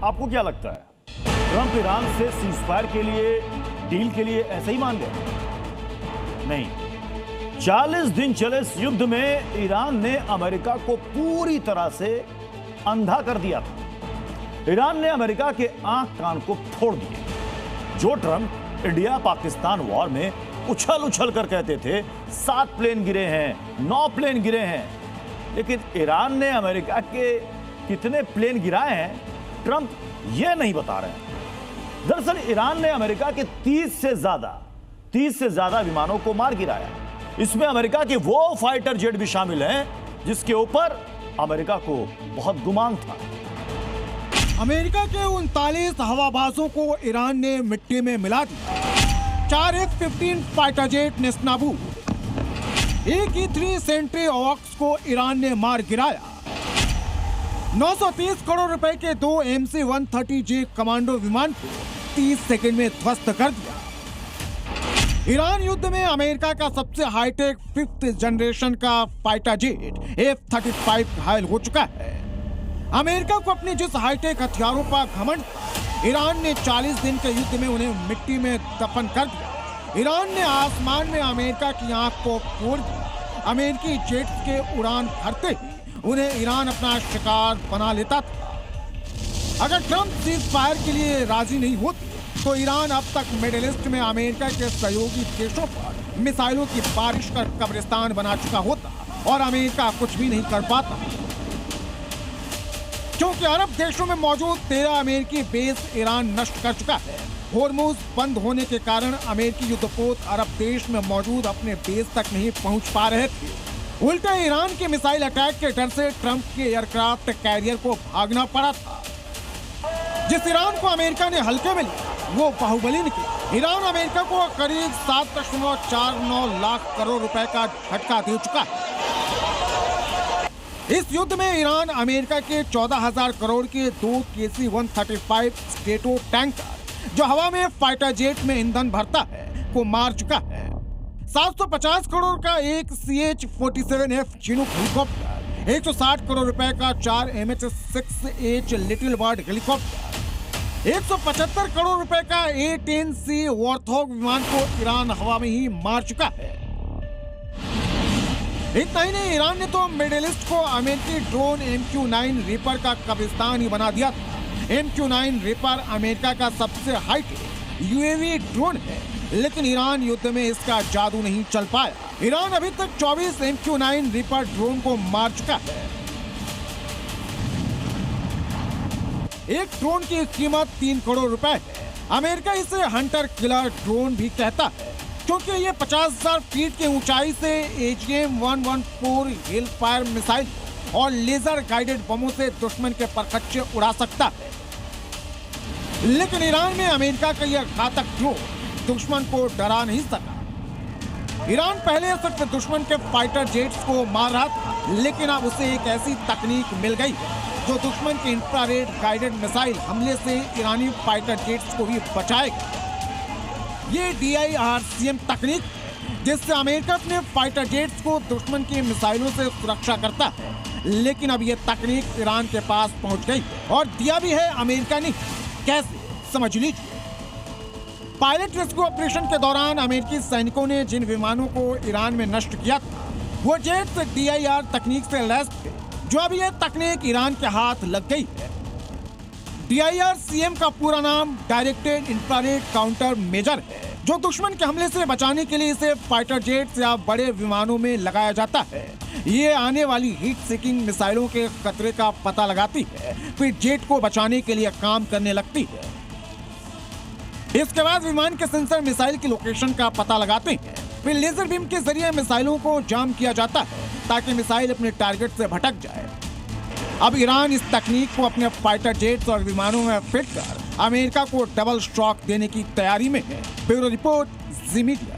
आपको क्या लगता है, ट्रंप ईरान से सीजफायर के लिए, डील के लिए ऐसे ही मान गए? नहीं, 40 दिन चले इस युद्ध में ईरान ने अमेरिका को पूरी तरह से अंधा कर दिया था। ईरान ने अमेरिका के आंख कान को फोड़ दिए। जो ट्रंप इंडिया पाकिस्तान वॉर में उछल उछल कर कहते थे 7 प्लेन गिरे हैं, 9 प्लेन गिरे हैं, लेकिन ईरान ने अमेरिका के कितने प्लेन गिराए हैं ट्रंप ये नहीं बता रहे हैं। दरअसल ईरान ने अमेरिका के 30 से ज्यादा विमानों को मार गिराया। इसमें अमेरिका के वो फाइटर जेट भी शामिल हैं जिसके ऊपर अमेरिका को बहुत गुमान था। अमेरिका के 39 हवाबाजों को ईरान ने मिट्टी में मिला दिया। 4 F-15 फाइटर जेट नेस्तनाबूद, एक E-3 सेंट्री ऑक्स को ईरान ने मार गिराया। 930 करोड़ रुपए के 2 MC-130J कमांडो विमान को 30 सेकंड में ध्वस्त कर दिया। ईरान युद्ध में अमेरिका का सबसे हाईटेक 5th जनरेशन का फाइटर जेट F-35 घायल हो चुका है। अमेरिका को अपने जिस हाईटेक हथियारों पर घमंड था, ईरान ने 40 दिन के युद्ध में उन्हें मिट्टी में दफन कर दिया। ईरान ने आसमान में अमेरिका की आंख को फोड़ दिया। अमेरिकी जेट के उड़ान भरते ही उन्हें ईरान अपना शिकार बना लेता था। अगर ट्रंप सीज फायर के लिए राजी नहीं होती तो ईरान अब तक मिडिल ईस्ट में अमेरिका के सहयोगी देशों पर मिसाइलों की बारिश कर कब्रिस्तान बना चुका होता और अमेरिका कुछ भी नहीं कर पाता, क्योंकि अरब देशों में मौजूद 13 अमेरिकी बेस ईरान नष्ट कर चुका है। होर्मुज बंद होने के कारण अमेरिकी युद्धपोत अरब देश में मौजूद अपने बेस तक नहीं पहुंच पा रहे थे। उल्टा ईरान के मिसाइल अटैक के डर से ट्रंप के एयरक्राफ्ट कैरियर को भागना पड़ा था। जिस ईरान को अमेरिका ने हल्के में लिया वो बाहुबली निकली। ईरान अमेरिका को करीब 7.49 लाख करोड़ रुपए का झटका दे चुका है। इस युद्ध में ईरान अमेरिका के 14,000 करोड़ के 2 KC-135 स्ट्रेटो टैंकर, जो हवा में फाइटर जेट में ईंधन भरता है, को मार चुका है। 750 करोड़ का एक CH-47F चिनूक हेलीकॉप्टर, 160 करोड़ रुपए का 4 MH-6H little bird helicopter, 175 crore रुपए का A-10C वॉर्थॉग विमान को ईरान हवा में ही मार चुका है। इतना ही नहीं, ईरान ने तो मिडिल ईस्ट को अमेरिकी ड्रोन MQ-9 रीपर का कब्रिस्तान ही बना दिया था। MQ-9 रीपर अमेरिका का सबसे हाईटेक UAV ड्रोन है, लेकिन ईरान युद्ध में इसका जादू नहीं चल पाया। ईरान अभी तक 24 MQ-9 रीपर ड्रोन को मार चुका है। एक ड्रोन की कीमत 3 करोड़ रुपए है। अमेरिका इसे हंटर किलर ड्रोन भी कहता है, क्योंकि ये 50,000 फीट की ऊंचाई से AGM-114 हिल फायर मिसाइल और लेजर गाइडेड बमों से दुश्मन के परखच्चे उड़ा सकता है। लेकिन ईरान में अमेरिका का यह घातक ड्रोन दुश्मन को डरा नहीं सका। ईरान पहले सिर्फ दुश्मन के फाइटर जेट्स को मार रहा था, लेकिन अब उसे एक ऐसी तकनीक मिल गई है जो दुश्मन के इंफ्रारेड गाइडेड मिसाइल हमले से ईरानी फाइटर जेट्स को भी बचाएगा। ये DIRCM तकनीक, जिससे अमेरिका अपने फाइटर जेट्स को दुश्मन की मिसाइलों से सुरक्षा करता है, लेकिन अब ये तकनीक ईरान के पास पहुंच गई और दिया भी है अमेरिका ने। कैसे, समझ लीजिए। पायलट रेस्क्यू ऑपरेशन के दौरान अमेरिकी सैनिकों ने जिन विमानों को ईरान में नष्ट किया था, वो जेट्स DIR तकनीक से लैस थे, जो अब ये तकनीक ईरान के हाथ लग गई है। DIRCM का पूरा नाम डायरेक्टेड इंफ्रारेड काउंटर मेजर है, जो दुश्मन के हमले से बचाने के लिए इसे फाइटर जेट्स या बड़े विमानों में लगाया जाता है। ये आने वाली हीट सीकिंग मिसाइलों के खतरे का पता लगाती है, फिर जेट को बचाने के लिए काम करने लगती है। इसके बाद विमान के सेंसर मिसाइल की लोकेशन का पता लगाते हैं, फिर लेजर बीम के जरिए मिसाइलों को जाम किया जाता है ताकि मिसाइल अपने टारगेट से भटक जाए। अब ईरान इस तकनीक को अपने फाइटर जेट्स और विमानों में फिट कर अमेरिका को डबल स्ट्रोक देने की तैयारी में है। ब्यूरो रिपोर्ट, जी मीडिया।